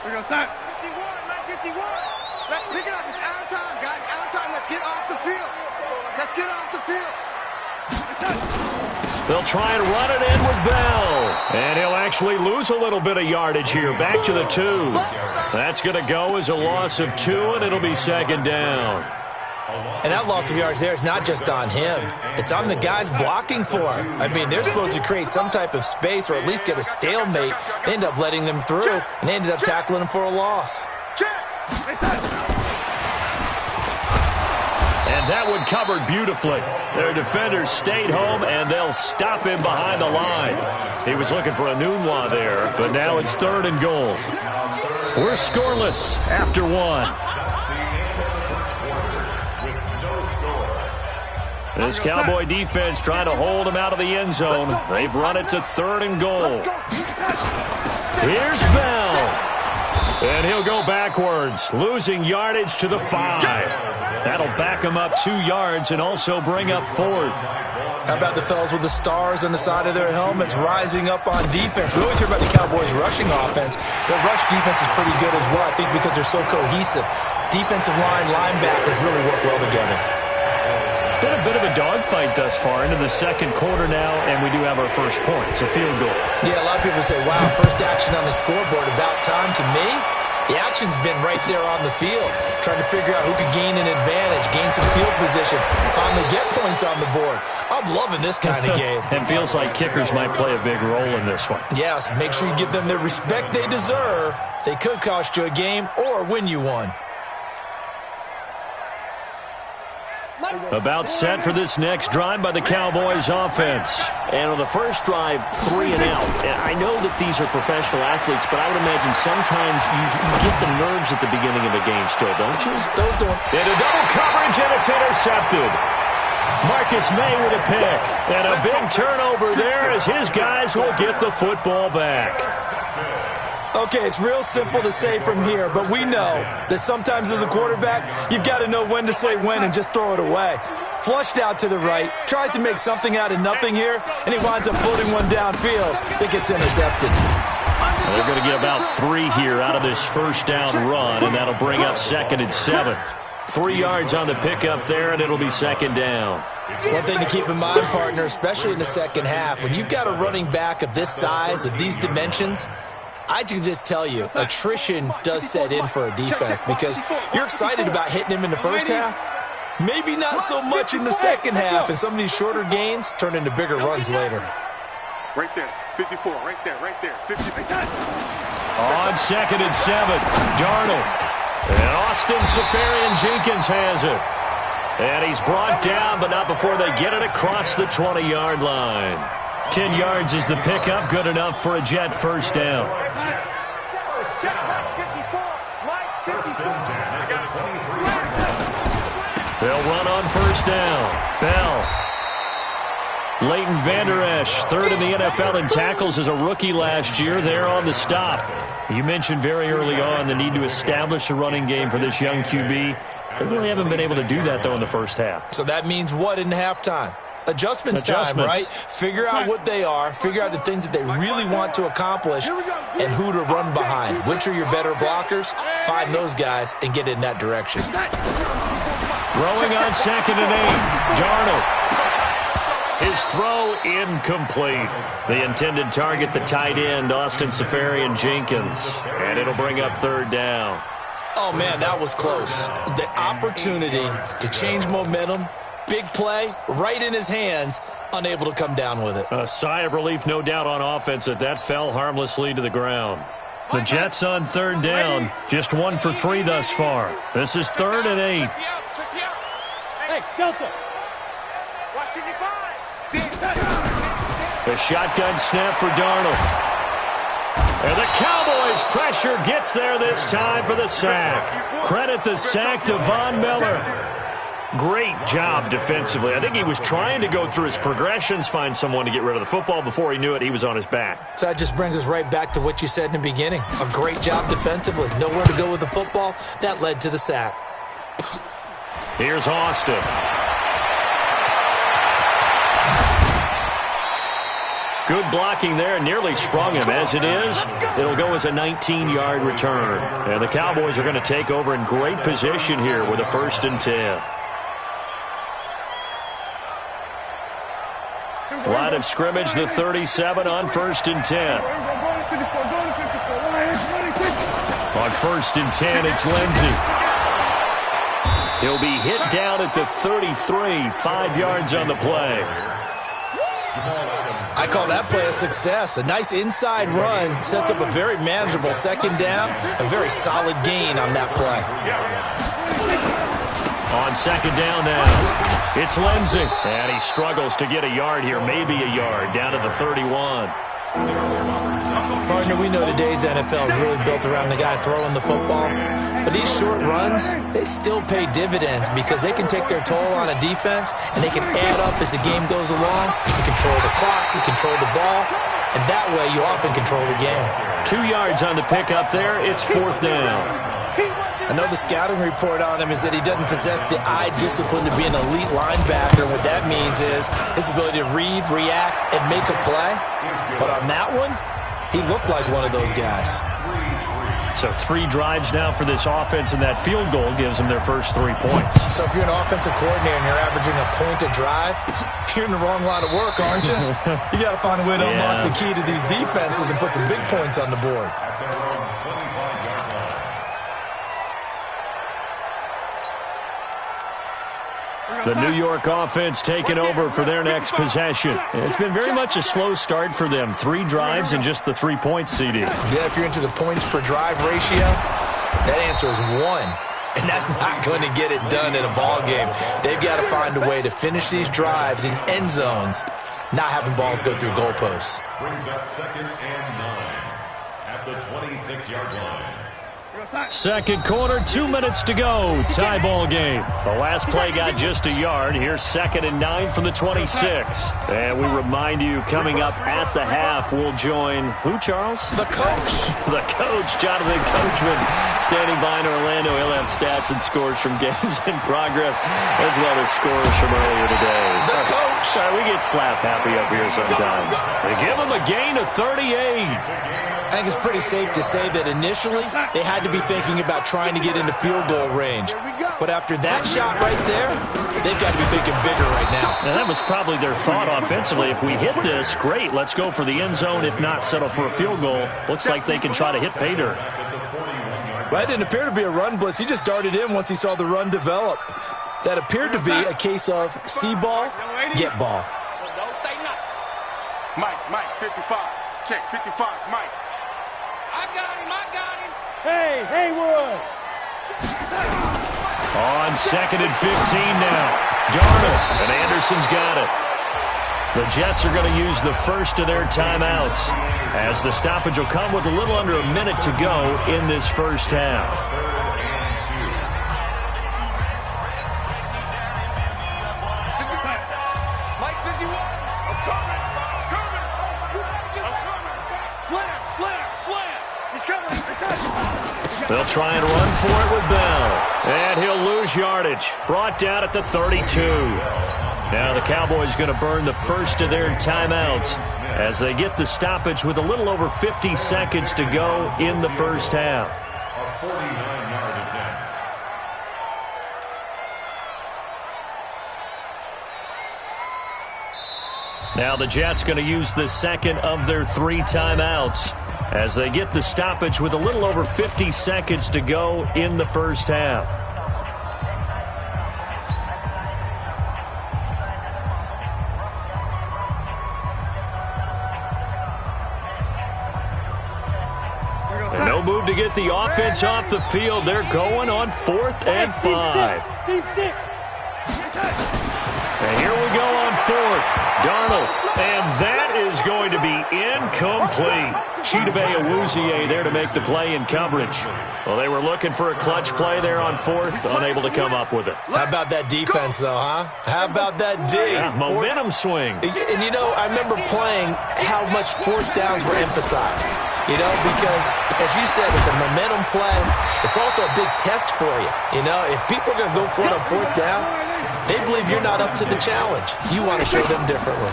We go sack. 51, line 51. Let's pick it up. It's our time, guys. Our time. Let's get off the field. Let's get off the field. They'll try and run it in with Bell. And he'll actually lose a little bit of yardage here. Back to the 2. That's going to go as a loss of 2, and it'll be second down. And that loss of yards there is not just on him. It's on the guys blocking for him. I mean, they're supposed to create some type of space or at least get a stalemate. They end up letting them through, and they ended up tackling him for a loss. And that one covered beautifully. Their defenders stayed home, and they'll stop him behind the line. He was looking for a Nunwa there, but now it's 3rd and goal. We're scoreless after 1. This Cowboy defense trying to hold him out of the end zone. They've run it to 3rd and goal. Here's Bell. And he'll go backwards, losing yardage to the 5. That'll back him up 2 yards and also bring up 4th. How about the fellas with the stars on the side of their helmets rising up on defense? We always hear about the Cowboys' rushing offense. Their rush defense is pretty good as well, I think, because they're so cohesive. Defensive line, linebackers really work well together. Been a bit of a dogfight thus far into the second quarter now, and we do have our first point. It's a field goal. Yeah, a lot of people say, wow, first action on the scoreboard, about time. To me, the action's been right there on the field, trying to figure out who could gain an advantage, gain some field position, finally get points on the board. I'm loving this kind of game. It feels like kickers might play a big role in this one. Yes, make sure you give them the respect they deserve. They could cost you a game or win you one. About set for this next drive by the Cowboys offense. And on the first drive, 3 and out. And I know that these are professional athletes, but I would imagine sometimes you get the nerves at the beginning of a game still, don't you? Those don't. Into double coverage, and it's intercepted. Marcus May with a pick. And a big turnover there as his guys will get the football back. Okay, it's real simple to say from here, but we know that sometimes as a quarterback, you've got to know when to say when and just throw it away. Flushed out to the right, tries to make something out of nothing here, and he winds up floating one downfield that gets intercepted. They're going to get about 3 here out of this first down run, and that'll bring up 2nd and 7. 3 yards on the pickup there, and it'll be 2nd down. One thing to keep in mind, partner, especially in the second half, when you've got a running back of this size, of these dimensions, I can just tell you, attrition does set in for a defense because you're excited about hitting him in the first half. Maybe not so much in the second half, and some of these shorter gains turn into bigger runs later. Right there, 54, right there, 50. On 2nd and 7, Darnold. And Austin Seferian-Jenkins has it. And he's brought down, but not before they get it across the 20-yard line. 10 yards is the pickup, good enough for a Jet first down. They'll run on first down. Bell. Leighton Vander Esch, 3rd in the NFL in tackles as a rookie last year. There on the stop. You mentioned very early on the need to establish a running game for this young QB. They really haven't been able to do that, though, in the first half. So that means what in halftime? Adjustments time, right? Figure out what they are, figure out the things that they really want to accomplish, and who to run behind. Which are your better blockers? Find those guys and get in that direction. Throwing on 2nd and 8. Darnold. His throw incomplete. The intended target, the tight end, Austin Seferian-Jenkins. And it'll bring up 3rd down. Oh, man, that was close. The opportunity to change momentum, big play, right in his hands, unable to come down with it. A sigh of relief, no doubt, on offense that fell harmlessly to the ground. The Jets on 3rd down, just 1 for 3 thus far. This is 3rd and 8. Hey, Delta. The shotgun snap for Darnold. And the Cowboys' pressure gets there this time for the sack. Credit the sack to Von Miller. Great job defensively. I think he was trying to go through his progressions, find someone to get rid of the football. Before he knew it, he was on his back. So that just brings us right back to what you said in the beginning. A great job defensively. Nowhere to go with the football. That led to the sack. Here's Austin. Good blocking there, nearly sprung him. As it is, it'll go as a 19-yard return. And the Cowboys are going to take over in great position here with a 1st and 10. Line of scrimmage, the 37 on 1st and 10. On 1st and 10, it's Lindsey. He'll be hit down at the 33, 5 yards on the play. I call that play a success. A nice inside run sets up a very manageable 2nd down. A very solid gain on that play. On 2nd down now, it's Lindsey. And he struggles to get a yard here, maybe a yard, down to the 31. Partner, we know today's NFL is really built around the guy throwing the football. But these short runs, they still pay dividends because they can take their toll on a defense and they can add up as the game goes along. You control the clock, you control the ball, and that way you often control the game. 2 yards on the pickup there. It's 4th down. I know the scouting report on him is that he doesn't possess the eye discipline to be an elite linebacker. What that means is his ability to read, react, and make a play. But on that one, he looked like one of those guys. So 3 drives now for this offense, and that field goal gives them their first 3 points. So if you're an offensive coordinator and you're averaging a point a drive, you're in the wrong line of work, aren't you? You got to find a way to unlock the key to these defenses and put some big points on the board. The New York offense taking over for their next possession. It's been very much a slow start for them. 3 drives and just the 3 points, CD. Yeah, if you're into the points per drive ratio, that answer is 1. And that's not going to get it done in a ball game. They've got to find a way to finish these drives in end zones, not having balls go through goalposts. Brings up 2nd and 9 at the 26-yard line. Second quarter, 2 minutes to go. Tie ball game. The last play got just a yard. Here's 2nd and 9 from the 26. And we remind you, coming up at the half, we'll join who, Charles? The coach. The coach, Jonathan Coachman, standing by in Orlando. He'll have stats and scores from games in progress, as well as scores from earlier today. The coach. We get slap happy up here sometimes. They give him a gain of 38. I think it's pretty safe to say that initially they had to be thinking about trying to get into field goal range. But after that shot right there, they've got to be thinking bigger right now. And that was probably their thought offensively. If we hit this, great, let's go for the end zone. If not, settle for a field goal. Looks like they can try to hit pay dirt. Well, that didn't appear to be a run blitz. He just darted in once he saw the run develop. That appeared to be a case of see ball, get ball. Don't say nothing. Mike, 55. Check, 55, Mike. I got him. Hey, Haywood. On 2nd and 15 now. Darnold, and Anderson's got it. The Jets are going to use the first of their timeouts, as the stoppage will come with a little under a minute to go in this first half. They'll try and run for it with Bell. And he'll lose yardage. Brought down at the 32. Now the Cowboys going to burn the first of their timeouts as they get the stoppage with a little over 50 seconds to go in the first half. A 49-yard attempt. Now the Jets going to use the second of their 3 timeouts as they get the stoppage with a little over 50 seconds to go in the first half. And no move to get the offense off the field. They're going on 4th and 5. And here we go on 4th. Darnold. And that is going to be incomplete. Chidobe Awuzie there to make the play in coverage. Well, they were looking for a clutch play there on 4th, unable to come up with it. How about that defense, though, huh? How about that D? Yeah, momentum swing. And, you know, I remember playing how much 4th downs were emphasized. You know, because, as you said, it's a momentum play. It's also a big test for you. You know, if people are going to go for it on 4th down, they believe you're not up to the challenge. You want to show them differently.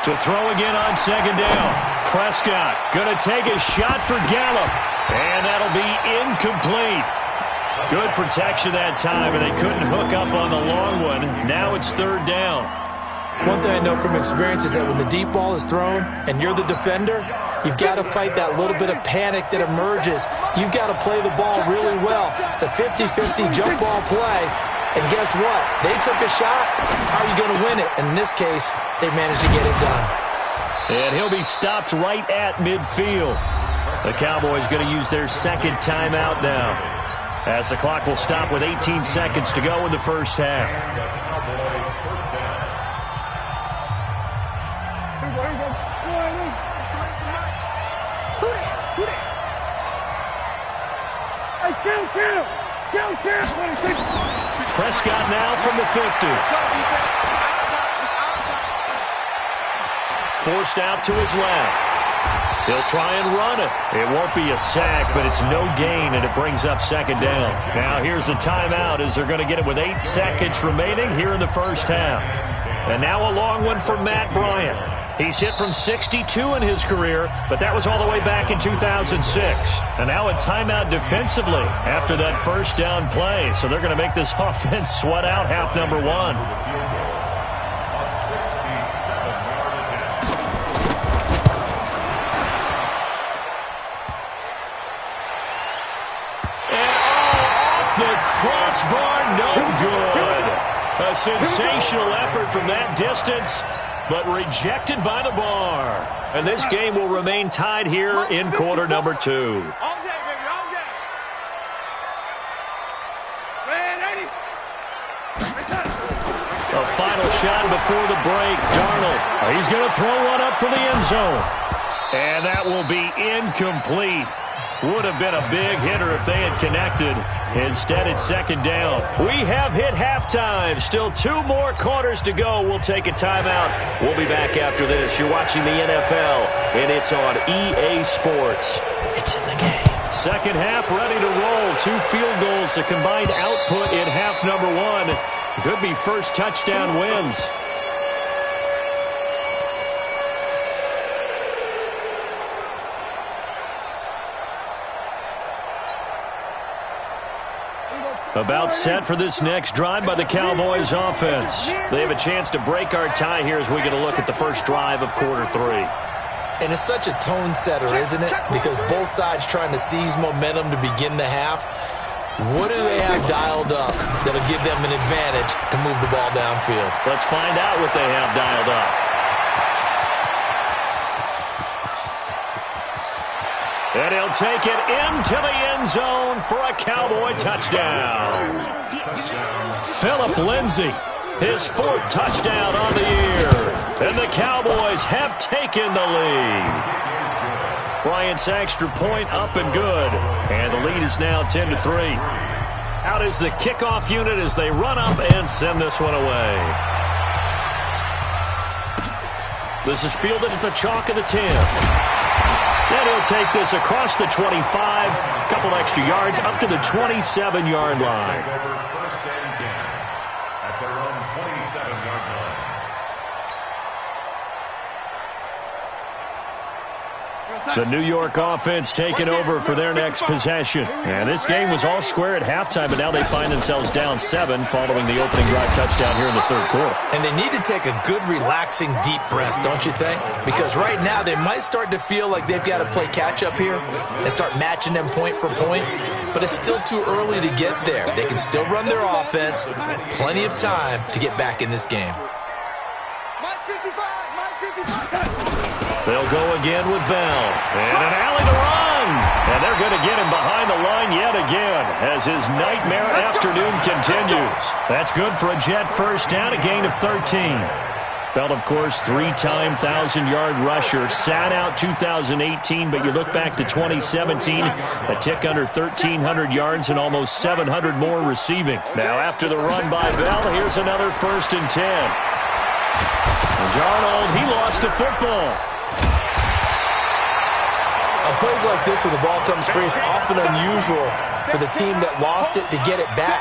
To throw again on second down. Prescott going to take a shot for Gallup. And that'll be incomplete. Good protection that time, and they couldn't hook up on the long one. Now it's third down. One thing I know from experience is that when the deep ball is thrown and you're the defender, you've got to fight that little bit of panic that emerges. You've got to play the ball really well. It's a 50-50 jump ball play. And guess what? They took a shot. How are you going to win it? And in this case, they managed to get it done. And he'll be stopped right at midfield. The Cowboys going to use their second timeout now, as the clock will stop with 18 seconds to go in the first half. Prescott now from the 50. Forced out to his left. He'll try and run it. It won't be a sack, but it's no gain, and it brings up second down. Now here's a timeout as they're going to get it with 8 seconds remaining here in the first half. And now a long one for Matt Bryant. He's hit from 62 in his career, but that was all the way back in 2006. And now a timeout defensively after that first down play. So they're going to make this offense sweat out half number one. Crossbar, no good. A sensational effort from that distance, but rejected by the bar. And this game will remain tied here in quarter number 2. All day, baby, all day. Man, 80. A final shot before the break. Darnold, he's going to throw one up for the end zone. And that will be incomplete. Would have been a big hitter if they had connected. Instead, it's second down. We have hit halftime. Still 2 more quarters to go. We'll take a timeout. We'll be back after this. You're watching the NFL, and it's on EA Sports. It's in the game. Second half ready to roll. 2 field goals. The combined output in half number 1. Could be first touchdown wins. About set for this next drive by the Cowboys offense. They have a chance to break our tie here as we get a look at the first drive of quarter 3. And it's such a tone setter, isn't it? Because both sides trying to seize momentum to begin the half. What do they have dialed up that'll give them an advantage to move the ball downfield? Let's find out what they have dialed up. And he'll take it into the end zone for a Cowboy touchdown. Phillip Lindsay, his 4th touchdown on the year. And the Cowboys have taken the lead. Bryant's extra point up and good. And the lead is now 10-3. Out is the kickoff unit as they run up and send this one away. This is fielded at the chalk of the 10. And he'll take this across the 25, a couple extra yards, up to the 27-yard line. First and 10 at their own 27-yard line. The New York offense taking over for their next possession. And this game was all square at halftime, but now they find themselves down 7 following the opening drive touchdown here in the third quarter. And they need to take a good, relaxing, deep breath, don't you think? Because right now they might start to feel like they've got to play catch-up here and start matching them point for point. But it's still too early to get there. They can still run their offense. Plenty of time to get back in this game. Mike 55, Mike 55. They'll go again with Bell. And an alley to run. And they're going to get him behind the line yet again as his nightmare afternoon continues. That's good for a Jet first down, a gain of 13. Bell, of course, 3-time 1,000-yard rusher. Sat out 2018, but you look back to 2017, a tick under 1,300 yards and almost 700 more receiving. Now, after the run by Bell, here's another 1st and 10. And Darnold, he lost the football. On plays like this, when the ball comes free, it's often unusual for the team that lost it to get it back.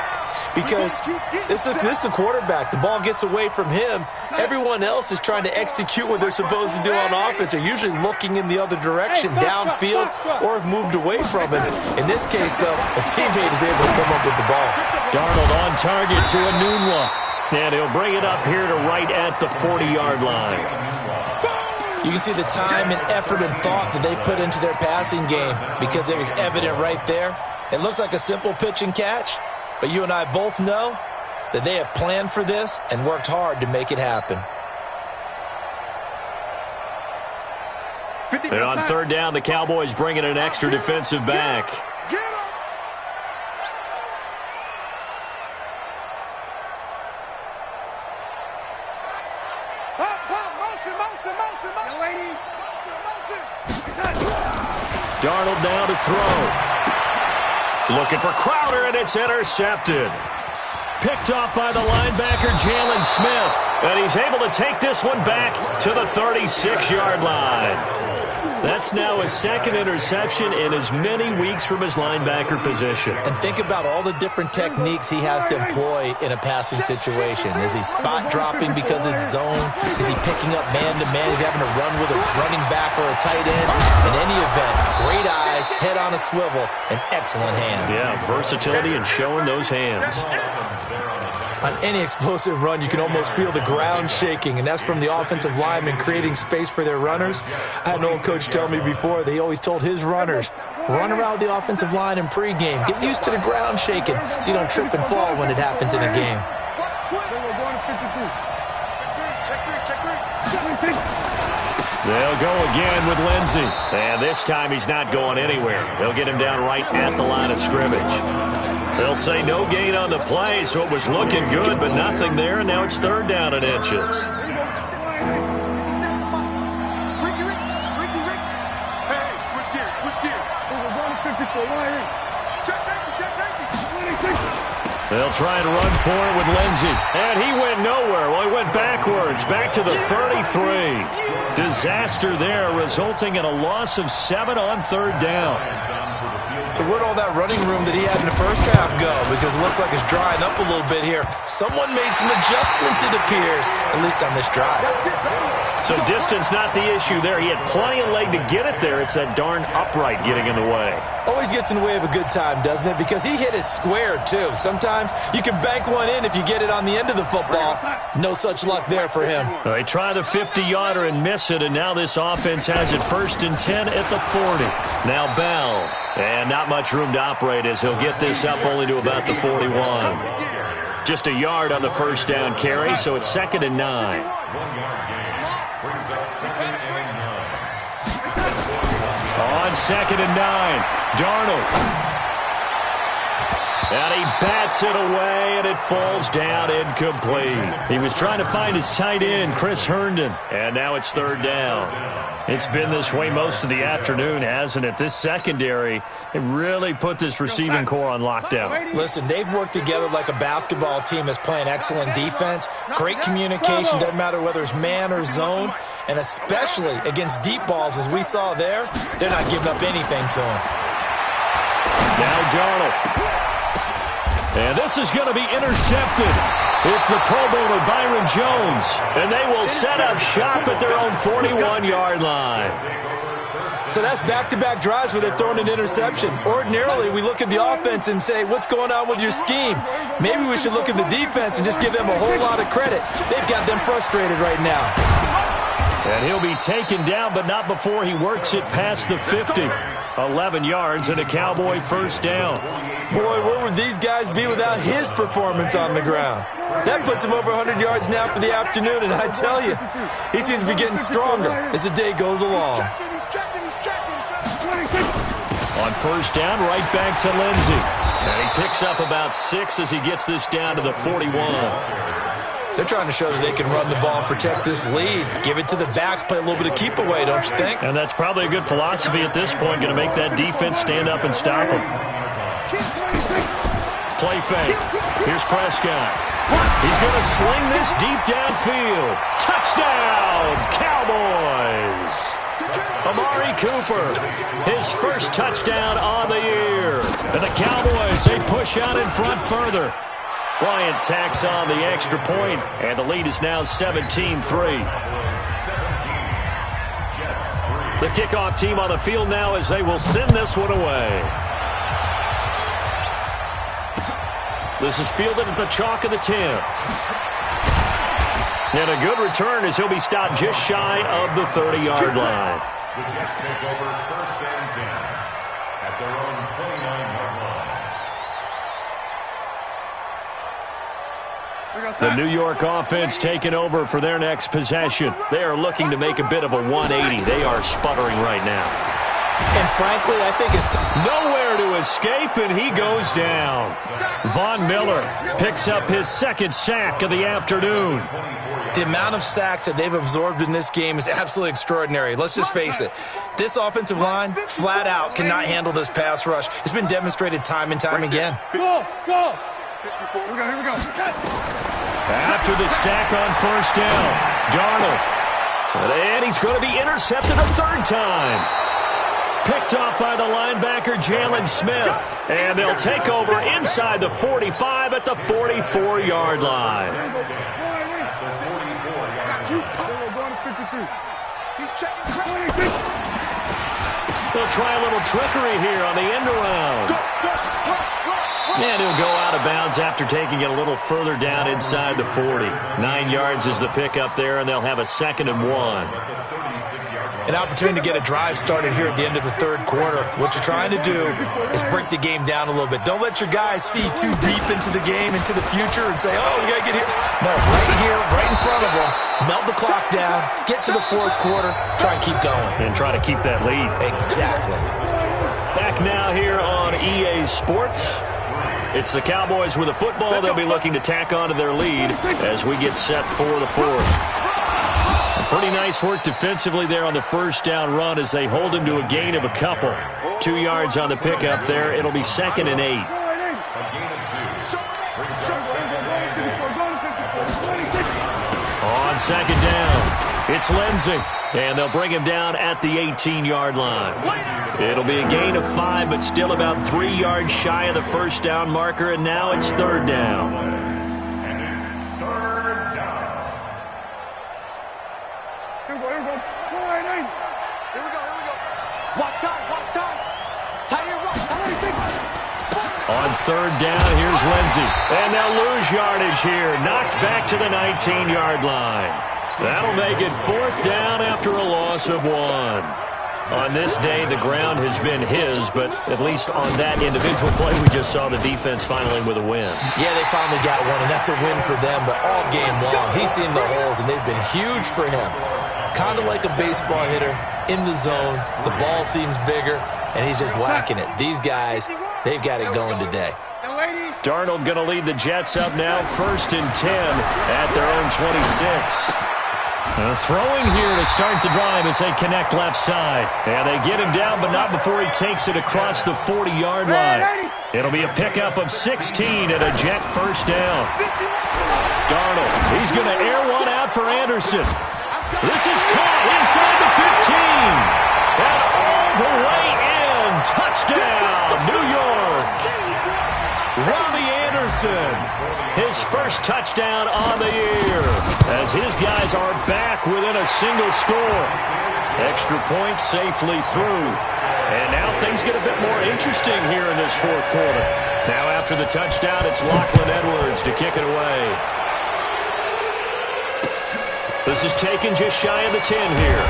because this is a quarterback. The ball gets away from him. Everyone else is trying to execute what they're supposed to do on offense. They're usually looking in the other direction, downfield, or have moved away from it. In this case, though, a teammate is able to come up with the ball. Darnold on target to Enunwa. And he'll bring it up here to right at the 40-yard line. You can see the time and effort and thought that they put into their passing game because it was evident right there. It looks like a simple pitch and catch, but you and I both know that they have planned for this and worked hard to make it happen. And on third down, the Cowboys bringing an extra defensive back. Darnold now to throw. Looking for Crowder, and it's intercepted. Picked off by the linebacker, Jalen Smith. And he's able to take this one back to the 36-yard line. That's now his second interception in as many weeks from his linebacker position. And think about all the different techniques he has to employ in a passing situation. Is he spot dropping because it's zone? Is he picking up man-to-man? Is he having to run with a running back or a tight end? In any event, great eyes, head on a swivel, and excellent hands. Yeah, versatility and showing those hands. On any explosive run, you can almost feel the ground shaking, and that's from the offensive linemen creating space for their runners. I had an old coach tell me before, they always told his runners, run around the offensive line in pregame. Get used to the ground shaking so you don't trip and fall when it happens in a game. They'll go again with Lindsey. And this time he's not going anywhere. They'll get him down right at the line of scrimmage. They'll say no gain on the play, so it was looking good, but nothing there, and now it's third down and inches. They'll try and run for it with Lindsey. And he went nowhere. Well, he went backwards, back to the 33. Disaster there, resulting in a loss of 7 on third down. So where'd all that running room that he had in the first half go? Because it looks like it's drying up a little bit here. Someone made some adjustments, it appears, at least on this drive. So distance not the issue there. He had plenty of leg to get it there. It's that darn upright getting in the way. Always gets in the way of a good time, doesn't it? Because he hit it square, too. Sometimes you can bank one in if you get it on the end of the football. No such luck there for him. They try the 50-yarder and miss it, and now this offense has it 1st and 10 at the 40. Now Bell. And not much room to operate as he'll get this up only to about the 41. Just a yard on the first down carry, so it's 2nd and 9. 1 yard gain brings up 2nd and 9. On 2nd and 9, Darnold. And he bats it away, and it falls down incomplete. He was trying to find his tight end, Chris Herndon, and now it's 3rd down. It's been this way most of the afternoon, hasn't it? This secondary, it really put this receiving core on lockdown. Listen, they've worked together like a basketball team that's playing excellent defense. Great communication, doesn't matter whether it's man or zone. And especially against deep balls, as we saw there, they're not giving up anything to him. Now Darnold. And this is going to be intercepted. It's the Pro Bowler Byron Jones. And they will set up shop at their own 41-yard line. So that's back-to-back drives where they're throwing an interception. Ordinarily, we look at the offense and say, what's going on with your scheme? Maybe we should look at the defense and just give them a whole lot of credit. They've got them frustrated right now. And he'll be taken down, but not before he works it past the 50. 11 yards and a Cowboy first down. Boy, where would these guys be without his performance on the ground? That puts him over 100 yards now for the afternoon, and I tell you, he seems to be getting stronger as the day goes along. On first down, right back to Lindsey. And he picks up about 6 as he gets this down to the 41. They're trying to show that they can run the ball and protect this lead. Give it to the backs, play a little bit of keep away, don't you think? And that's probably a good philosophy at this point, going to make that defense stand up and stop them. Play fake. Here's Prescott. He's going to sling this deep downfield. Touchdown, Cowboys! Amari Cooper, his first touchdown on the year. And the Cowboys, they push out in front further. Bryant tacks on the extra point, and the lead is now 17-3. The kickoff team on the field now as they will send this one away. This is fielded at the chalk of the 10. And a good return as he'll be stopped just shy of the 30-yard line. The Jets take over first and 10 at their own 29-yard line. The New York offense taking over for their next possession. They are looking to make a bit of a 180. They are sputtering right now. And frankly, I think it's nowhere to escape, and he goes down. Von Miller picks up his second sack of the afternoon. The amount of sacks that they've absorbed in this game is absolutely extraordinary. Let's just face it. This offensive line, flat out, cannot handle this pass rush. It's been demonstrated time and time again. Go! Here we go. After the sack on first down, Darnold. And he's going to be intercepted a third time. Picked off by the linebacker, Jalen Smith. And they'll take over inside the 45 at the 44-yard line. They'll try a little trickery here on the end around. And he'll go out of bounds after taking it a little further down inside the 40. 9 yards is the pickup there, and they'll have a 2nd and 1. An opportunity to get a drive started here at the end of the third quarter. What you're trying to do is break the game down a little bit. Don't let your guys see too deep into the game, into the future, and say, oh, we got to get here. No, right here, right in front of them. Melt the clock down, get to the fourth quarter, try and keep going. And try to keep that lead. Exactly. Back now here on EA Sports. It's the Cowboys with a football. They'll be looking to tack onto their lead as we get set for the fourth. Pretty nice work defensively there on the first down run as they hold him to a gain of a couple. 2 yards on the pickup there. It'll be 2nd and 8. On second down, it's Lindsey. And they'll bring him down at the 18-yard line. It'll be a gain of 5, but still about 3 yards shy of the first down marker, and now it's third down. On third down, here's Lindsey. And they'll lose yardage here. Knocked back to the 19-yard line. That'll make it fourth down after a loss of 1. On this day, the ground has been his, but at least on that individual play, we just saw the defense finally with a win. Yeah, they finally got one, and that's a win for them, but all game long, he's seen the holes, and they've been huge for him. Kind of like a baseball hitter in the zone. The ball seems bigger, and he's just whacking it. These guys, they've got it going today. Darnold going to lead the Jets up now, 1st and 10 at their own 26. Throwing here to start the drive as they connect left side. And they get him down, but not before he takes it across the 40-yard line. It'll be a pickup of 16 and a Jet first down. Darnold, he's going to air one out for Anderson. This is caught inside the 15. And all the way in. Touchdown, New York. Robbie Anderson, his first touchdown on the year, as his guys are back within a single score. Extra point safely through. And now things get a bit more interesting here in this fourth quarter. Now after the touchdown, it's Lachlan Edwards to kick it away. This is taken just shy of the 10 here.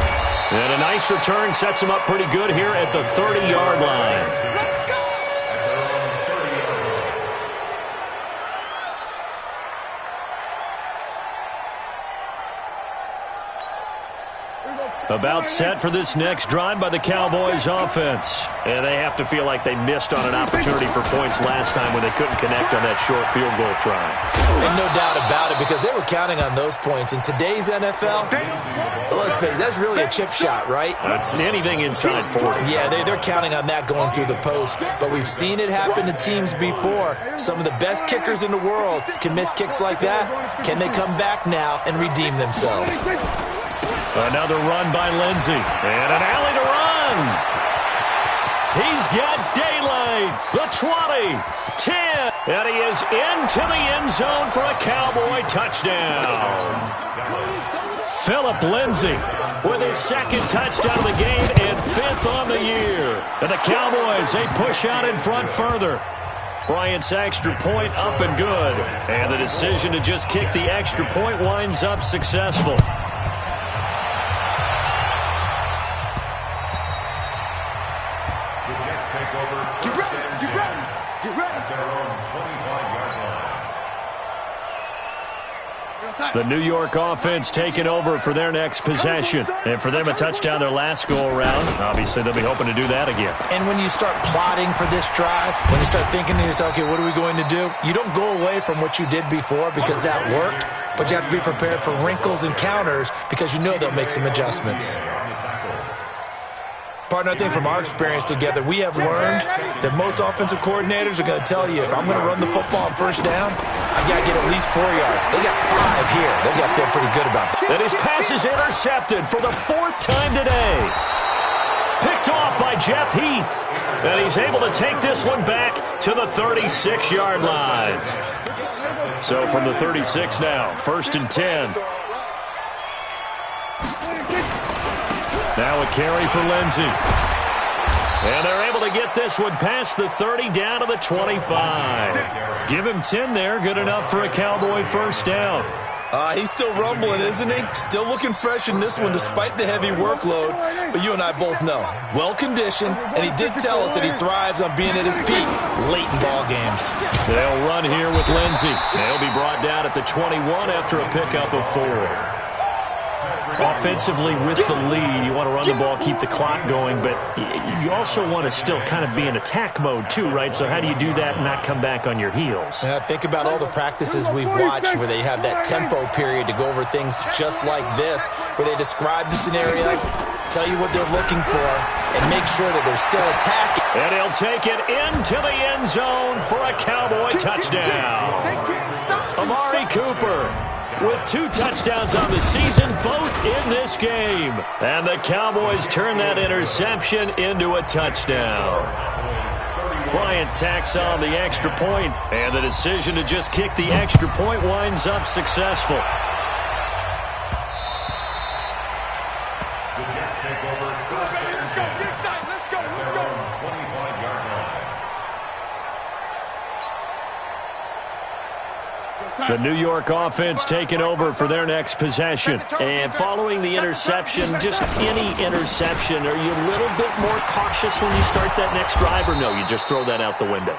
And a nice return sets him up pretty good here at the 30-yard line. About set for this next drive by the Cowboys offense. And they have to feel like they missed on an opportunity for points last time when they couldn't connect on that short field goal try. And no doubt about it, because they were counting on those points. In today's NFL, let's face it, that's really a chip shot, right? That's anything inside 40. Yeah, they're counting on that going through the post. But we've seen it happen to teams before. Some of the best kickers in the world can miss kicks like that. Can they come back now and redeem themselves? Another run by Lindsey. And an alley to run. He's got daylight. The 20, 10. And he is into the end zone for a Cowboy touchdown. Phillip Lindsay with his second touchdown of the game and 5th on the year. And the Cowboys, they push out in front further. Bryant's extra point up and good. And the decision to just kick the extra point winds up successful. The New York offense taking over for their next possession. And for them, a touchdown their last go-around. Obviously, they'll be hoping to do that again. And when you start plotting for this drive, when you start thinking to yourself, okay, what are we going to do? You don't go away from what you did before because that worked, but you have to be prepared for wrinkles and counters because you know they'll make some adjustments. Partner, I think from our experience together, we have learned that most offensive coordinators are going to tell you, if I'm going to run the football on first down, I got to get at least 4 yards. They got 5 here. They've got to feel pretty good about it. And his pass is intercepted for the 4th time today. Picked off by Jeff Heath. And he's able to take this one back to the 36-yard line. So from the 36 now, 1st and 10. Now a carry for Lindsay. And they're able to get this one past the 30 down to the 25. Give him 10 there. Good enough for a Cowboy first down. He's still rumbling, isn't he? Still looking fresh in this one despite the heavy workload. But you and I both know, well-conditioned, and he did tell us that he thrives on being at his peak late in ball games. They'll run here with Lindsay. They'll be brought down at the 21 after a pickup of 4. Offensively with the lead, you want to run the ball, keep the clock going, but you also want to still kind of be in attack mode too, right? So how do you do that and not come back on your heels? Think about all the practices we've watched where they have that tempo period to go over things just like this, where they describe the scenario, tell you what they're looking for, and make sure that they're still attacking. And he'll take it into the end zone for a Cowboy touchdown. Amari Cooper with 2 touchdowns on the season, both in this game. And the Cowboys turn that interception into a touchdown. Bryant tacks on the extra point, and the decision to just kick the extra point winds up successful. The New York offense taking over for their next possession. And following the interception, just any interception, are you a little bit more cautious when you start that next drive, or no, you just throw that out the window?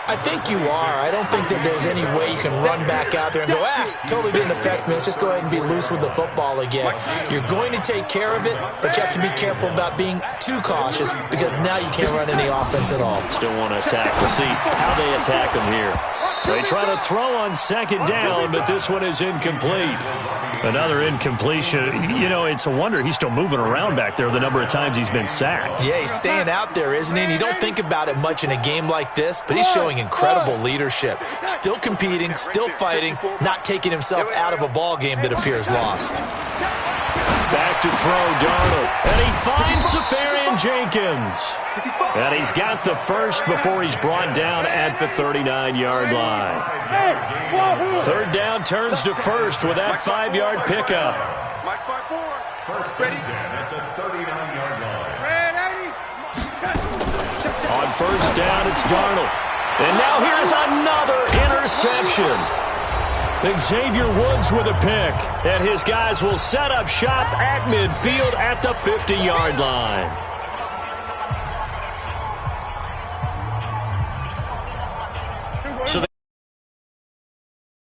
I think you are. I don't think that there's any way you can run back out there and go, totally didn't affect me. Let's just go ahead and be loose with the football again. You're going to take care of it, but you have to be careful about being too cautious because now you can't run any offense at all. Still want to attack. We'll see how they attack them here. They try to throw on second down, but this one is incomplete. Another incompletion. You know, it's a wonder he's still moving around back there the number of times he's been sacked. Yeah, he's staying out there, isn't he? And you don't think about it much in a game like this, but he's showing incredible leadership. Still competing, still fighting, not taking himself out of a ball game that appears lost. Back to throw, Darnold. And he finds Safarian Jenkins. And he's got the first before he's brought down at the 39-yard line. 3rd down turns to first with that 5-yard pickup. First and 10 at the 39-yard line. On first down, it's Darnold. And now here's another interception. Xavier Woods with a pick. And his guys will set up shop at midfield at the 50-yard line.